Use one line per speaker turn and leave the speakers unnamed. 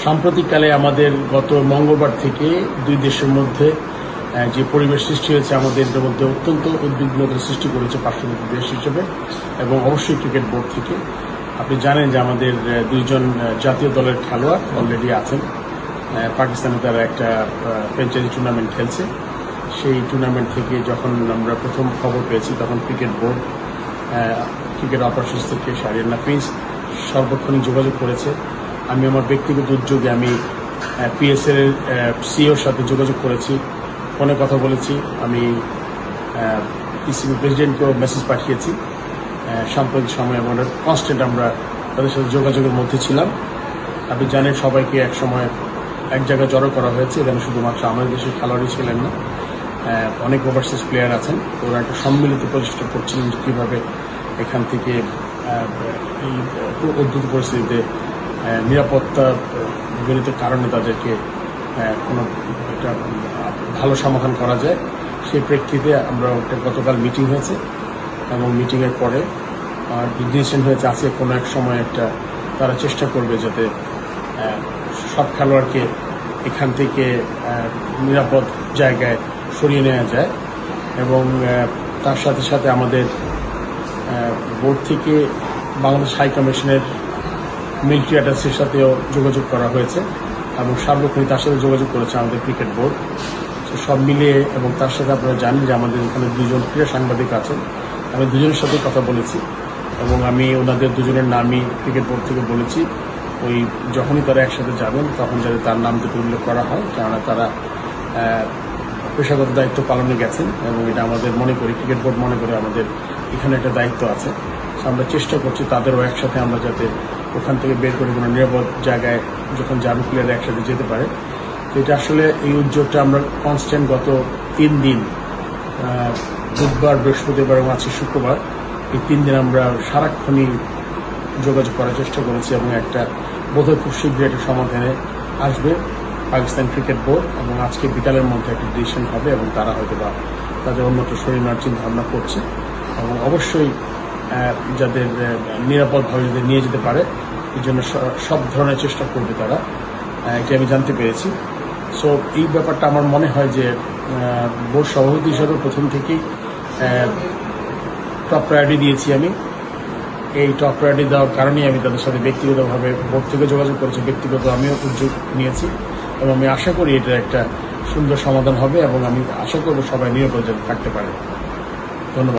সাম্প্রতিককালে আমাদের গত মঙ্গলবার থেকে দুই দেশের মধ্যে যে পরিবেশ সৃষ্টি হয়েছে আমাদের মধ্যে অত্যন্ত উদ্বিগ্নতা সৃষ্টি করেছে পার্শ্ববর্তী দেশ হিসেবে এবং অবশ্যই ক্রিকেট বোর্ড থেকে। আপনি জানেন যে আমাদের দুইজন জাতীয় দলের খেলোয়াড় অলরেডি আছেন পাকিস্তানে, তারা একটা ফ্র্যাঞ্চাইজি টুর্নামেন্ট খেলছে। সেই টুর্নামেন্ট থেকে যখন আমরা প্রথম খবর পেয়েছি তখন ক্রিকেট বোর্ড ক্রিকেট অপারেশনস থেকে শাহরিয়ার নাফিস সর্বক্ষণিক যোগাযোগ করেছে। আমি আমার ব্যক্তিগত উদ্যোগে আমি পিএসএল এর সিইওর সাথে যোগাযোগ করেছি, ফোনে কথা বলেছি, আমি পিসিবি প্রেসিডেন্টকেও মেসেজ পাঠিয়েছি। সাম্প্রতিক সময়ে আমরা কনস্ট্যান্ট আমরা তাদের সাথে যোগাযোগের মধ্যে ছিলাম। আপনি জানেন সবাইকে এক সময় এক জায়গায় জড়ো করা হয়েছে। এখানে শুধুমাত্র আমাদের দেশের খেলোয়াড়ই ছিলেন না, অনেক ওভারসিজ প্লেয়ার আছেন। ওরা একটা সম্মিলিত প্রচেষ্টা করছিলেন যে কীভাবে এখান থেকে এই উদ্ভূত পরিস্থিতিতে নিরাপত্তা জনিত কারণে তাদেরকে কোনো একটা ভালো সমাধান করা যায়। সেই প্রেক্ষিতে আমরা গতকাল মিটিং হয়েছে এবং মিটিংয়ের পরে ডিসিশন হয়েছে আজকে কোনো এক সময় একটা তারা চেষ্টা করবে যাতে সব খেলোয়াড়কে এখান থেকে নিরাপদ জায়গায় সরিয়ে নেওয়া যায়। এবং তার সাথে সাথে আমাদের বোর্ড থেকে বাংলাদেশ হাই কমিশনের মিলিটারি অ্যাটাচের সাথেও যোগাযোগ করা হয়েছে এবং সার্বক্ষণিক তার সাথে যোগাযোগ করেছে আমাদের ক্রিকেট বোর্ড। সব মিলিয়ে এবং তার সাথে আপনারা জানেন যে আমাদের এখানে দুজন ক্রীড়া সাংবাদিক আছেন, আমি দুজনের সাথে কথা বলেছি এবং আমি ওনাদের দুজনের নামই ক্রিকেট বোর্ড থেকে বলেছি। ওই যখনই তারা একসাথে যাবেন তখন যাতে তার নাম দুটো উল্লেখ করা হয়, কেননা তারা পেশাগত দায়িত্ব পালনে গেছেন এবং এটা আমাদের মনে করি ক্রিকেট বোর্ড মনে করে আমাদের এখানে একটা দায়িত্ব আছে। আমরা চেষ্টা করছি তাদেরও একসাথে আমরা যাতে ওখান থেকে বের করে কোনো নিরাপদ জায়গায় যখন যাবে প্লেয়াররা একসাথে যেতে পারে। তো এটা আসলে এই উদ্যোগটা আমরা কনস্ট্যান্ট গত 3 দিন বুধবার, বৃহস্পতিবার এবং আজকে শুক্রবার, এই 3 দিন আমরা সারাক্ষণই যোগাযোগ করার চেষ্টা করেছি এবং একটা বোধহয় খুব শীঘ্রই একটা সমাধানে আসবে পাকিস্তান ক্রিকেট বোর্ড এবং আজকে বিকালের মধ্যে একটা ডিসিশন হবে এবং তারা হয়তো বা তাদের অন্যত্র সরিয়ে নেওয়ার চিন্তা ভাবনা করছে এবং অবশ্যই যাদের নিরাপদভাবে যাদের নিয়ে যেতে পারে এই জন্য সব ধরনের চেষ্টা করবে তারা, এটা আমি জানতে পেরেছি। সো এই ব্যাপারটা আমার মনে হয় যে বোর্ড সভাপতি হিসাবে প্রথম থেকেই টপ প্রায়োরিটি দিয়েছি আমি। এই টপ প্রায়োরিটি দেওয়ার কারণেই আমি তাদের সাথে ব্যক্তিগতভাবে বোর্ড থেকে যোগাযোগ করেছি, ব্যক্তিগত আমিও উদ্যোগ নিয়েছি এবং আমি আশা করি এটার একটা সুন্দর সমাধান হবে এবং আমি আশা করব সবাই নিরাপদে থাকতে পারে। ধন্যবাদ।